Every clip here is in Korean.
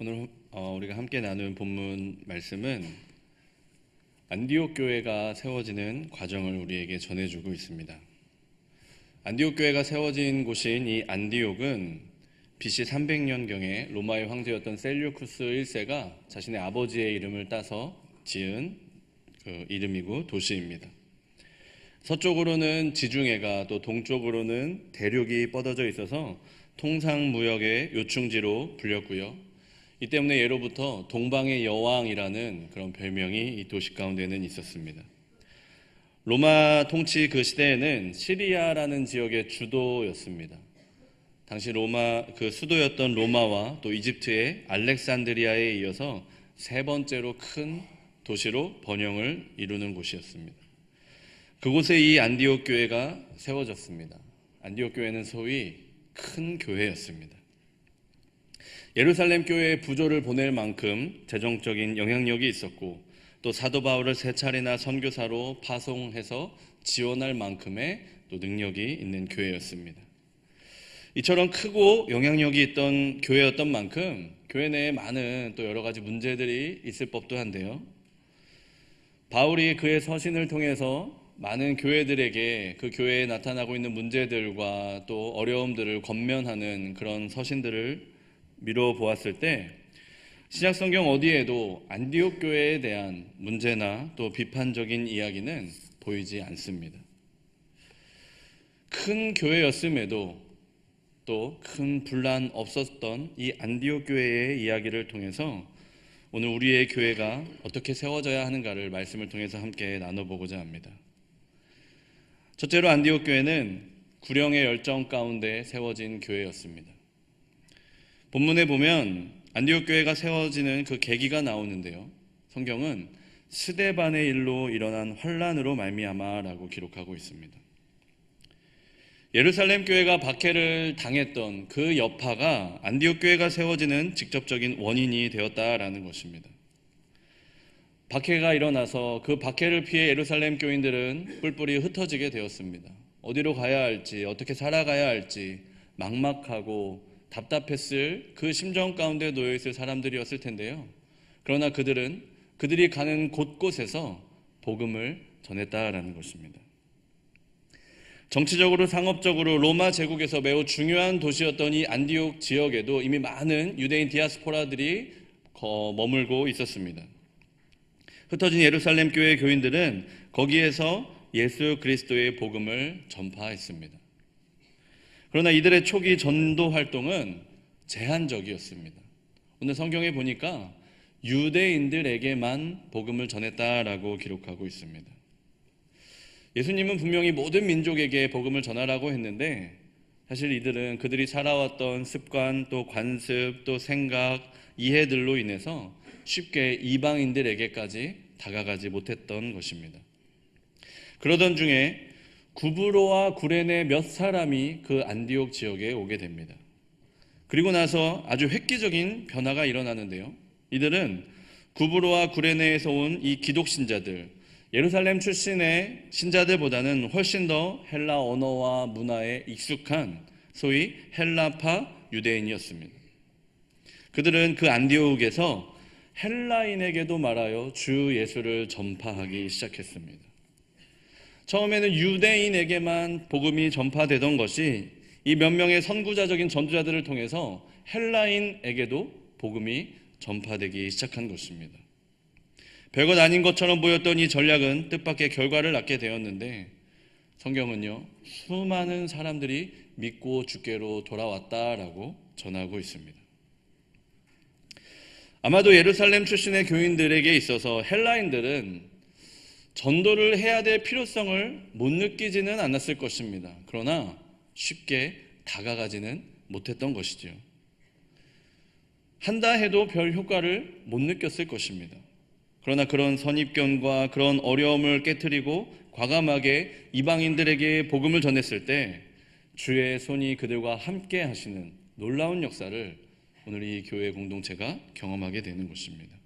오늘 우리가 함께 나눈 본문 말씀은 안디옥 교회가 세워지는 과정을 우리에게 전해주고 있습니다. 안디옥 교회가 세워진 곳인 이 안디옥은 BC 300년경에 로마의 황제였던 셀류쿠스 1세가 자신의 아버지의 이름을 따서 지은 그 이름이고 도시입니다. 서쪽으로는 지중해가 또 동쪽으로는 대륙이 뻗어져 있어서 통상무역의 요충지로 불렸고요. 이 때문에 예로부터 동방의 여왕이라는 그런 별명이 이 도시 가운데는 있었습니다. 로마 통치 그 시대에는 시리아라는 지역의 주도였습니다. 당시 로마 그 수도였던 로마와 또 이집트의 알렉산드리아에 이어서 세 번째로 큰 도시로 번영을 이루는 곳이었습니다. 그곳에 이 안디옥 교회가 세워졌습니다. 안디옥 교회는 소위 큰 교회였습니다. 예루살렘 교회에 부조를 보낼 만큼 재정적인 영향력이 있었고 또 사도 바울을 세 차례나 선교사로 파송해서 지원할 만큼의 또 능력이 있는 교회였습니다. 이처럼 크고 영향력이 있던 교회였던 만큼 교회 내에 많은 또 여러 가지 문제들이 있을 법도 한데요. 바울이 그의 서신을 통해서 많은 교회들에게 그 교회에 나타나고 있는 문제들과 또 어려움들을 권면하는 그런 서신들을 미뤄 보았을 때 신약 성경 어디에도 안디옥 교회에 대한 문제나 또 비판적인 이야기는 보이지 않습니다. 큰 교회였음에도 또 큰 분란 없었던 이 안디옥 교회의 이야기를 통해서 오늘 우리의 교회가 어떻게 세워져야 하는가를 말씀을 통해서 함께 나눠보고자 합니다. 첫째로 안디옥 교회는 구령의 열정 가운데 세워진 교회였습니다. 본문에 보면 안디옥 교회가 세워지는 그 계기가 나오는데요. 성경은 스데반의 일로 일어난 환란으로 말미암아라고 기록하고 있습니다. 예루살렘 교회가 박해를 당했던 그 여파가 안디옥 교회가 세워지는 직접적인 원인이 되었다라는 것입니다. 박해가 일어나서 그 박해를 피해 예루살렘 교인들은 뿔뿔이 흩어지게 되었습니다. 어디로 가야 할지, 어떻게 살아가야 할지 막막하고 답답했을 그 심정 가운데 놓여있을 사람들이었을 텐데요. 그러나 그들이 가는 곳곳에서 복음을 전했다라는 것입니다. 정치적으로 상업적으로 로마 제국에서 매우 중요한 도시였던 이 안디옥 지역에도 이미 많은 유대인 디아스포라들이 머물고 있었습니다. 흩어진 예루살렘 교회 교인들은 거기에서 예수 그리스도의 복음을 전파했습니다. 그러나 이들의 초기 전도 활동은 제한적이었습니다. 오늘 성경에 보니까 유대인들에게만 복음을 전했다라고 기록하고 있습니다. 예수님은 분명히 모든 민족에게 복음을 전하라고 했는데 사실 이들은 그들이 살아왔던 습관 또 관습 또 생각 이해들로 인해서 쉽게 이방인들에게까지 다가가지 못했던 것입니다. 그러던 중에 구브로와 구레네 몇 사람이 그 안디옥 지역에 오게 됩니다. 그리고 나서 아주 획기적인 변화가 일어나는데요. 이들은 구브로와 구레네에서 온 이 기독 신자들, 예루살렘 출신의 신자들보다는 훨씬 더 헬라 언어와 문화에 익숙한 소위 헬라파 유대인이었습니다. 그들은 그 안디옥에서 헬라인에게도 말하여 주 예수를 전파하기 시작했습니다. 처음에는 유대인에게만 복음이 전파되던 것이 이 몇 명의 선구자적인 전도자들을 통해서 헬라인에게도 복음이 전파되기 시작한 것입니다. 별것 아닌 것처럼 보였던 이 전략은 뜻밖의 결과를 낳게 되었는데 성경은요, 수많은 사람들이 믿고 주께로 돌아왔다라고 전하고 있습니다. 아마도 예루살렘 출신의 교인들에게 있어서 헬라인들은 전도를 해야 될 필요성을 못 느끼지는 않았을 것입니다. 그러나 쉽게 다가가지는 못했던 것이죠. 한다 해도 별 효과를 못 느꼈을 것입니다. 그러나 그런 선입견과 그런 어려움을 깨트리고 과감하게 이방인들에게 복음을 전했을 때 주의 손이 그들과 함께 하시는 놀라운 역사를 오늘 이 교회 공동체가 경험하게 되는 것입니다.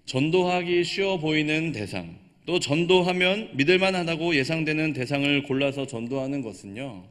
전도하기 쉬워 보이는 대상, 또 전도하면 믿을만하다고 예상되는 대상을 골라서 전도하는 것은요,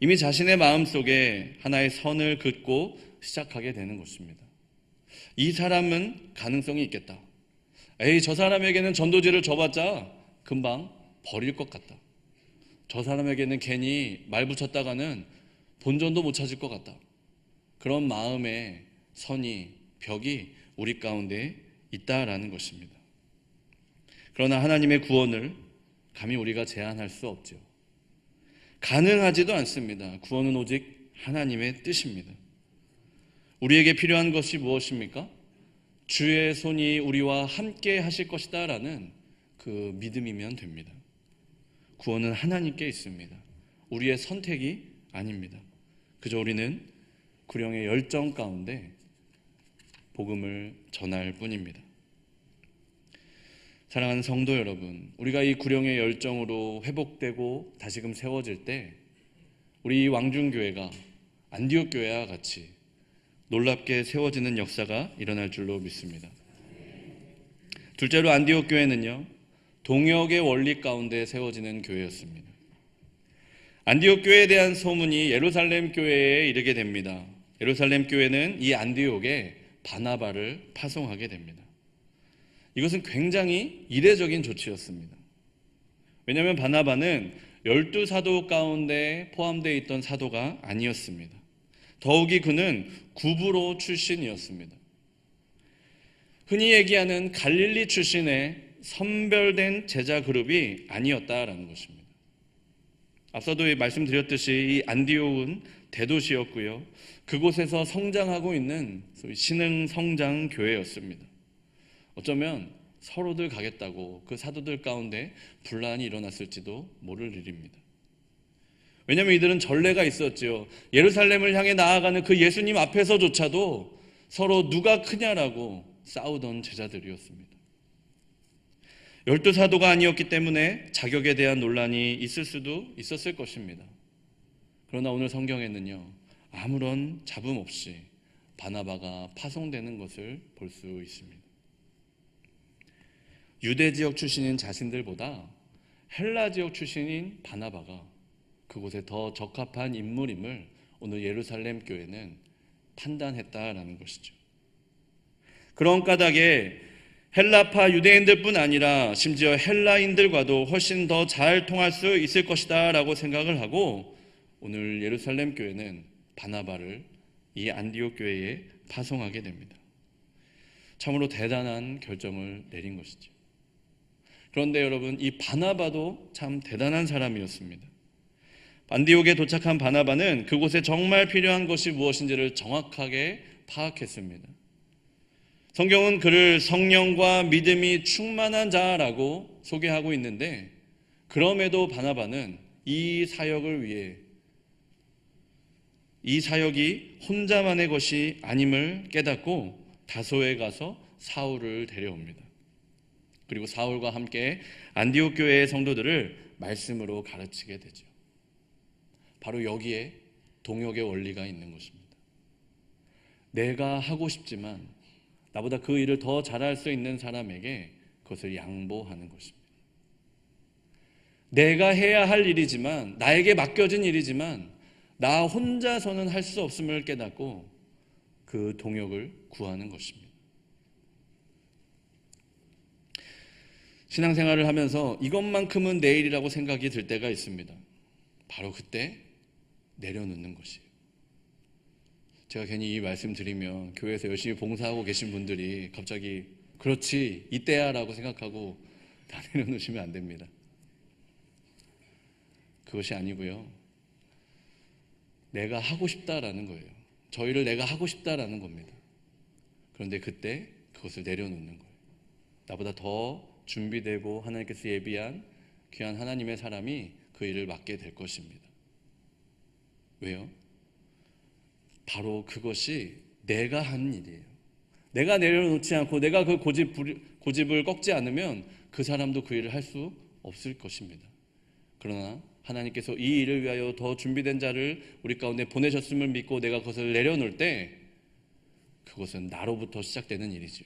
이미 자신의 마음속에 하나의 선을 긋고 시작하게 되는 것입니다. 이 사람은 가능성이 있겠다. 에이, 저 사람에게는 전도지를 줘봤자 금방 버릴 것 같다. 저 사람에게는 괜히 말 붙였다가는 본전도 못 찾을 것 같다. 그런 마음의 선이, 벽이 우리 가운데 있다라는 것입니다. 그러나 하나님의 구원을 감히 우리가 제한할 수 없죠. 가능하지도 않습니다. 구원은 오직 하나님의 뜻입니다. 우리에게 필요한 것이 무엇입니까? 주의 손이 우리와 함께 하실 것이다 라는 그 믿음이면 됩니다. 구원은 하나님께 있습니다. 우리의 선택이 아닙니다. 그저 우리는 구령의 열정 가운데 복음을 전할 뿐입니다. 사랑하는 성도 여러분, 우리가 이 구령의 열정으로 회복되고 다시금 세워질 때 우리 왕중교회가 안디옥 교회와 같이 놀랍게 세워지는 역사가 일어날 줄로 믿습니다. 둘째로 안디옥 교회는요, 동역의 원리 가운데 세워지는 교회였습니다. 안디옥 교회에 대한 소문이 예루살렘 교회에 이르게 됩니다. 예루살렘 교회는 이 안디옥에 바나바를 파송하게 됩니다. 이것은 굉장히 이례적인 조치였습니다. 왜냐하면 바나바는 12사도 가운데 포함되어 있던 사도가 아니었습니다. 더욱이 그는 구브로 출신이었습니다. 흔히 얘기하는 갈릴리 출신의 선별된 제자 그룹이 아니었다라는 것입니다. 앞서도 말씀드렸듯이 이 안디옥은 대도시였고요. 그곳에서 성장하고 있는 소위 신흥 성장 교회였습니다. 어쩌면 서로들 가겠다고 그 사도들 가운데 분란이 일어났을지도 모를 일입니다. 왜냐하면 이들은 전례가 있었죠. 예루살렘을 향해 나아가는 그 예수님 앞에서조차도 서로 누가 크냐라고 싸우던 제자들이었습니다. 12사도가 아니었기 때문에 자격에 대한 논란이 있을 수도 있었을 것입니다. 그러나 오늘 성경에는요, 아무런 잡음 없이 바나바가 파송되는 것을 볼 수 있습니다. 유대 지역 출신인 자신들보다 헬라 지역 출신인 바나바가 그곳에 더 적합한 인물임을 오늘 예루살렘 교회는 판단했다라는 것이죠. 그런 까닭에 헬라파 유대인들뿐 아니라 심지어 헬라인들과도 훨씬 더 잘 통할 수 있을 것이다 라고 생각을 하고 오늘 예루살렘 교회는 바나바를 이 안디옥 교회에 파송하게 됩니다. 참으로 대단한 결정을 내린 것이죠. 그런데 여러분, 이 바나바도 참 대단한 사람이었습니다. 안디옥에 도착한 바나바는 그곳에 정말 필요한 것이 무엇인지를 정확하게 파악했습니다. 성경은 그를 성령과 믿음이 충만한 자라고 소개하고 있는데, 그럼에도 바나바는 이 사역을 위해 이 사역이 혼자만의 것이 아님을 깨닫고 다소에 가서 사울을 데려옵니다. 그리고 사울과 함께 안디옥 교회의 성도들을 말씀으로 가르치게 되죠. 바로 여기에 동역의 원리가 있는 것입니다. 내가 하고 싶지만 나보다 그 일을 더 잘할 수 있는 사람에게 그것을 양보하는 것입니다. 내가 해야 할 일이지만, 나에게 맡겨진 일이지만 나 혼자서는 할 수 없음을 깨닫고 그 동역을 구하는 것입니다. 신앙생활을 하면서 이것만큼은 내 일이라고 생각이 들 때가 있습니다. 바로 그때 내려놓는 것이에요. 제가 괜히 이 말씀 드리면 교회에서 열심히 봉사하고 계신 분들이 갑자기 그렇지 이때야 라고 생각하고 다 내려놓으시면 안 됩니다. 그것이 아니고요, 내가 하고 싶다라는 거예요. 저 일을 내가 하고 싶다라는 겁니다. 그런데 그때 그것을 내려놓는 거예요. 나보다 더 준비되고 하나님께서 예비한 귀한 하나님의 사람이 그 일을 맡게 될 것입니다. 왜요? 바로 그것이 내가 한 일이에요. 내가 내려놓지 않고 내가 그 고집을 꺾지 않으면 그 사람도 그 일을 할 수 없을 것입니다. 그러나 하나님께서 이 일을 위하여 더 준비된 자를 우리 가운데 보내셨음을 믿고 내가 그것을 내려놓을 때 그것은 나로부터 시작되는 일이죠.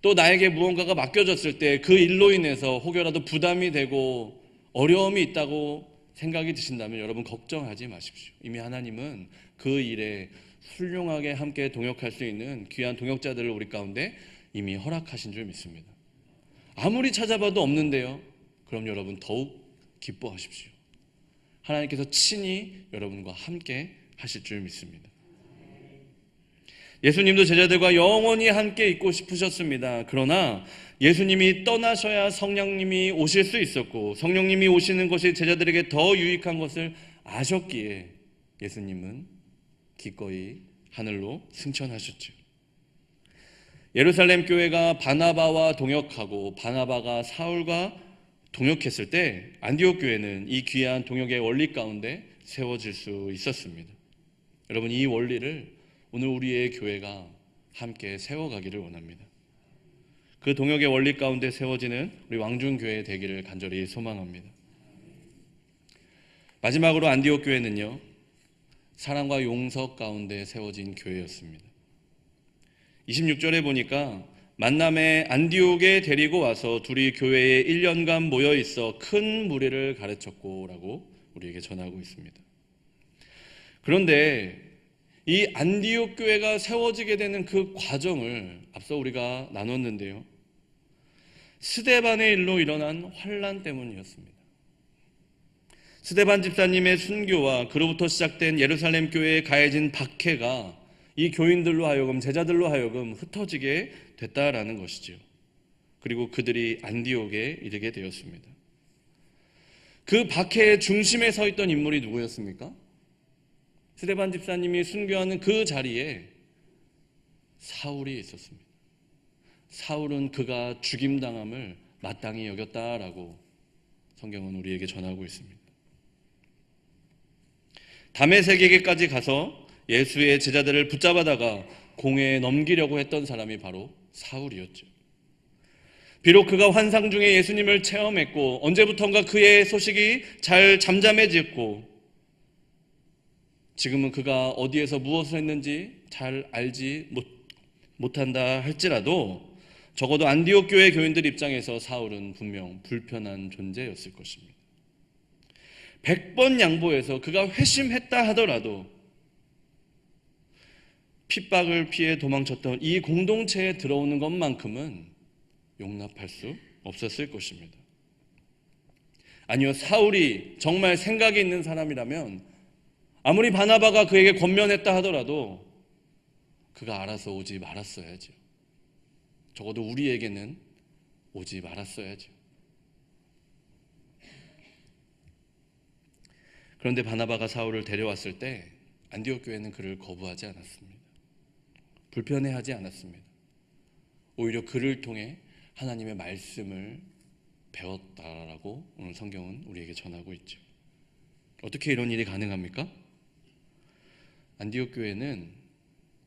또 나에게 무언가가 맡겨졌을 때 그 일로 인해서 혹여라도 부담이 되고 어려움이 있다고 생각이 드신다면 여러분 걱정하지 마십시오. 이미 하나님은 그 일에 훌륭하게 함께 동역할 수 있는 귀한 동역자들을 우리 가운데 이미 허락하신 줄 믿습니다. 아무리 찾아봐도 없는데요. 그럼 여러분 더욱 기뻐하십시오. 하나님께서 친히 여러분과 함께 하실 줄 믿습니다. 예수님도 제자들과 영원히 함께 있고 싶으셨습니다. 그러나 예수님이 떠나셔야 성령님이 오실 수 있었고 성령님이 오시는 것이 제자들에게 더 유익한 것을 아셨기에 예수님은 기꺼이 하늘로 승천하셨죠. 예루살렘 교회가 바나바와 동역하고 바나바가 사울과 동역했을 때 안디옥 교회는 이 귀한 동역의 원리 가운데 세워질 수 있었습니다. 여러분, 이 원리를 오늘 우리의 교회가 함께 세워가기를 원합니다. 그 동역의 원리 가운데 세워지는 우리 왕중교회 되기를 간절히 소망합니다. 마지막으로 안디옥 교회는요, 사랑과 용서 가운데 세워진 교회였습니다. 26절에 보니까 만남에 안디옥에 데리고 와서 둘이 교회에 1년간 모여 있어 큰 무리를 가르쳤고 라고 우리에게 전하고 있습니다. 그런데 이 안디옥 교회가 세워지게 되는 그 과정을 앞서 우리가 나눴는데요. 스데반의 일로 일어난 환난 때문이었습니다. 스데반 집사님의 순교와 그로부터 시작된 예루살렘 교회에 가해진 박해가 이 교인들로 하여금, 제자들로 하여금 흩어지게 됐다라는 것이죠. 그리고 그들이 안디옥에 이르게 되었습니다. 그 박해의 중심에 서 있던 인물이 누구였습니까? 스데반 집사님이 순교하는 그 자리에 사울이 있었습니다. 사울은 그가 죽임당함을 마땅히 여겼다라고 성경은 우리에게 전하고 있습니다. 다메섹에게까지 가서 예수의 제자들을 붙잡아다가 공회에 넘기려고 했던 사람이 바로 사울이었죠. 비록 그가 환상 중에 예수님을 체험했고 언제부턴가 그의 소식이 잘 잠잠해졌고 지금은 그가 어디에서 무엇을 했는지 잘 알지 못한다 할지라도 적어도 안디옥 교회 교인들 입장에서 사울은 분명 불편한 존재였을 것입니다. 100번 양보해서 그가 회심했다 하더라도 핍박을 피해 도망쳤던 이 공동체에 들어오는 것만큼은 용납할 수 없었을 것입니다. 아니요, 사울이 정말 생각이 있는 사람이라면 아무리 바나바가 그에게 권면했다 하더라도 그가 알아서 오지 말았어야죠. 적어도 우리에게는 오지 말았어야죠. 그런데 바나바가 사울을 데려왔을 때 안디옥 교회는 그를 거부하지 않았습니다. 불편해하지 않았습니다. 오히려 그를 통해 하나님의 말씀을 배웠다라고 오늘 성경은 우리에게 전하고 있죠. 어떻게 이런 일이 가능합니까? 안디옥 교회는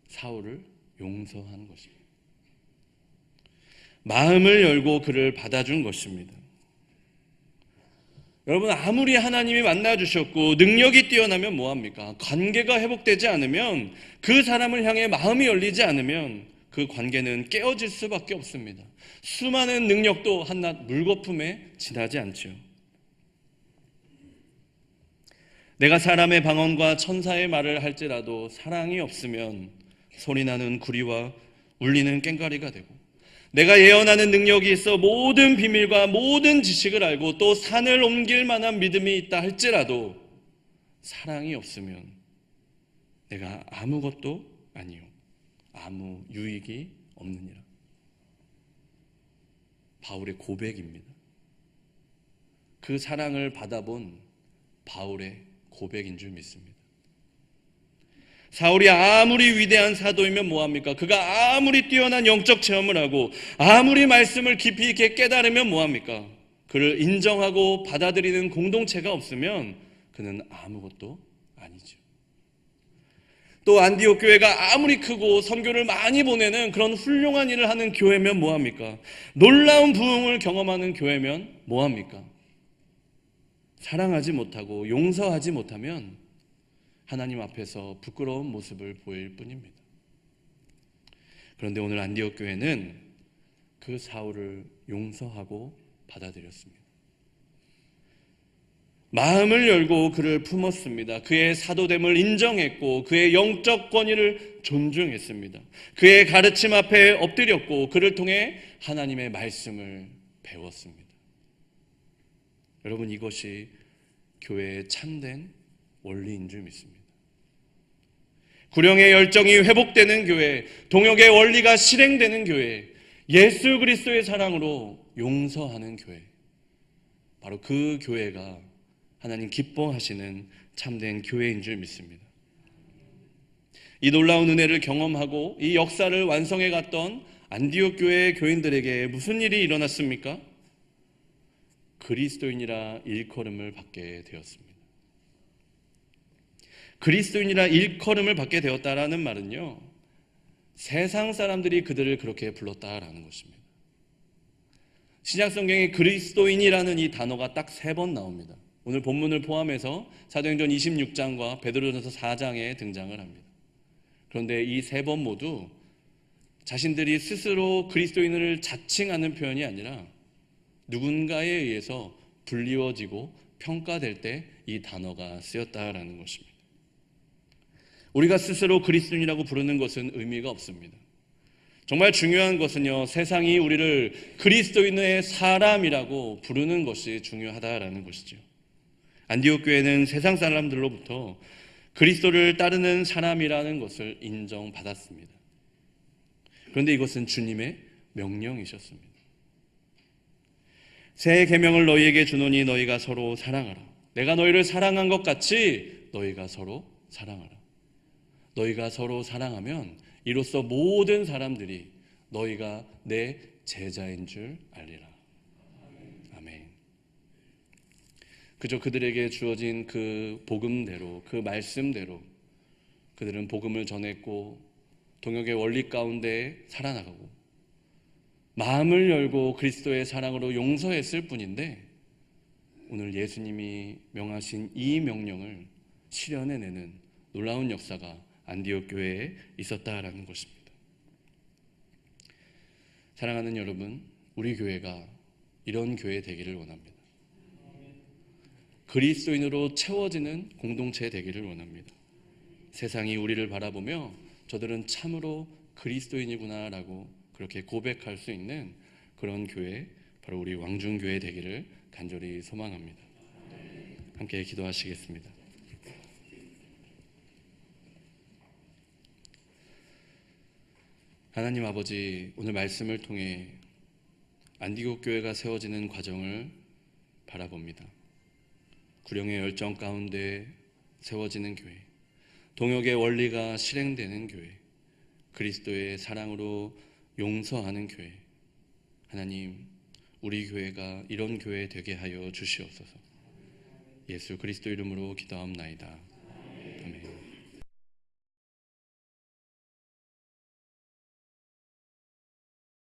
사울을 용서한 것입니다. 마음을 열고 그를 받아준 것입니다. 여러분, 아무리 하나님이 만나주셨고 능력이 뛰어나면 뭐합니까? 관계가 회복되지 않으면, 그 사람을 향해 마음이 열리지 않으면 그 관계는 깨어질 수밖에 없습니다. 수많은 능력도 한낱 물거품에 지나지 않죠. 내가 사람의 방언과 천사의 말을 할지라도 사랑이 없으면 소리나는 구리와 울리는 꽹과리가 되고, 내가 예언하는 능력이 있어 모든 비밀과 모든 지식을 알고 또 산을 옮길 만한 믿음이 있다 할지라도 사랑이 없으면 내가 아무것도 아니요, 아무 유익이 없느니라. 바울의 고백입니다. 그 사랑을 받아본 바울의 고백인 줄 믿습니다. 사울이 아무리 위대한 사도이면 뭐합니까? 그가 아무리 뛰어난 영적 체험을 하고 아무리 말씀을 깊이 있게 깨달으면 뭐합니까? 그를 인정하고 받아들이는 공동체가 없으면 그는 아무것도 아니죠. 또 안디옥 교회가 아무리 크고 선교를 많이 보내는 그런 훌륭한 일을 하는 교회면 뭐합니까? 놀라운 부흥을 경험하는 교회면 뭐합니까? 사랑하지 못하고 용서하지 못하면 하나님 앞에서 부끄러운 모습을 보일 뿐입니다. 그런데 오늘 안디옥 교회는 그 사울을 용서하고 받아들였습니다. 마음을 열고 그를 품었습니다. 그의 사도됨을 인정했고 그의 영적 권위를 존중했습니다. 그의 가르침 앞에 엎드렸고 그를 통해 하나님의 말씀을 배웠습니다. 여러분, 이것이 교회의 참된 원리인 줄 믿습니다. 구령의 열정이 회복되는 교회, 동역의 원리가 실행되는 교회, 예수 그리스도의 사랑으로 용서하는 교회, 바로 그 교회가 하나님 기뻐하시는 참된 교회인 줄 믿습니다. 이 놀라운 은혜를 경험하고 이 역사를 완성해 갔던 안디옥 교회의 교인들에게 무슨 일이 일어났습니까? 그리스도인이라 일컬음을 받게 되었습니다. 그리스도인이라 일컬음을 받게 되었다라는 말은요, 세상 사람들이 그들을 그렇게 불렀다라는 것입니다. 신약성경에 그리스도인이라는 이 단어가 딱 3번 나옵니다. 오늘 본문을 포함해서 사도행전 26장과 베드로전서 4장에 등장을 합니다. 그런데 이 3번 모두 자신들이 스스로 그리스도인을 자칭하는 표현이 아니라 누군가에 의해서 불리워지고 평가될 때 이 단어가 쓰였다라는 것입니다. 우리가 스스로 그리스도인이라고 부르는 것은 의미가 없습니다. 정말 중요한 것은요, 세상이 우리를 그리스도인의 사람이라고 부르는 것이 중요하다라는 것이죠. 안디옥 교회는 세상 사람들로부터 그리스도를 따르는 사람이라는 것을 인정받았습니다. 그런데 이것은 주님의 명령이셨습니다. 새 계명을 너희에게 주노니 너희가 서로 사랑하라. 내가 너희를 사랑한 것 같이 너희가 서로 사랑하라. 너희가 서로 사랑하면 이로써 모든 사람들이 너희가 내 제자인 줄 알리라. 아멘. 그저 그들에게 주어진 그 복음대로, 그 말씀대로 그들은 복음을 전했고 동역의 원리 가운데 살아나가고 마음을 열고 그리스도의 사랑으로 용서했을 뿐인데, 오늘 예수님이 명하신 이 명령을 실현해내는 놀라운 역사가 안디옥 교회에 있었다라는 것입니다. 사랑하는 여러분, 우리 교회가 이런 교회 되기를 원합니다. 그리스도인으로 채워지는 공동체 되기를 원합니다. 세상이 우리를 바라보며 저들은 참으로 그리스도인이구나라고 그렇게 고백할 수 있는 그런 교회, 바로 우리 왕중교회 되기를 간절히 소망합니다. 함께 기도하시겠습니다. 하나님 아버지, 오늘 말씀을 통해 안디옥 교회가 세워지는 과정을 바라봅니다. 구령의 열정 가운데 세워지는 교회, 동역의 원리가 실행되는 교회, 그리스도의 사랑으로 용서하는 교회. 하나님, 우리 교회가 이런 교회 되게 하여 주시옵소서. 예수 그리스도 이름으로 기도하옵나이다.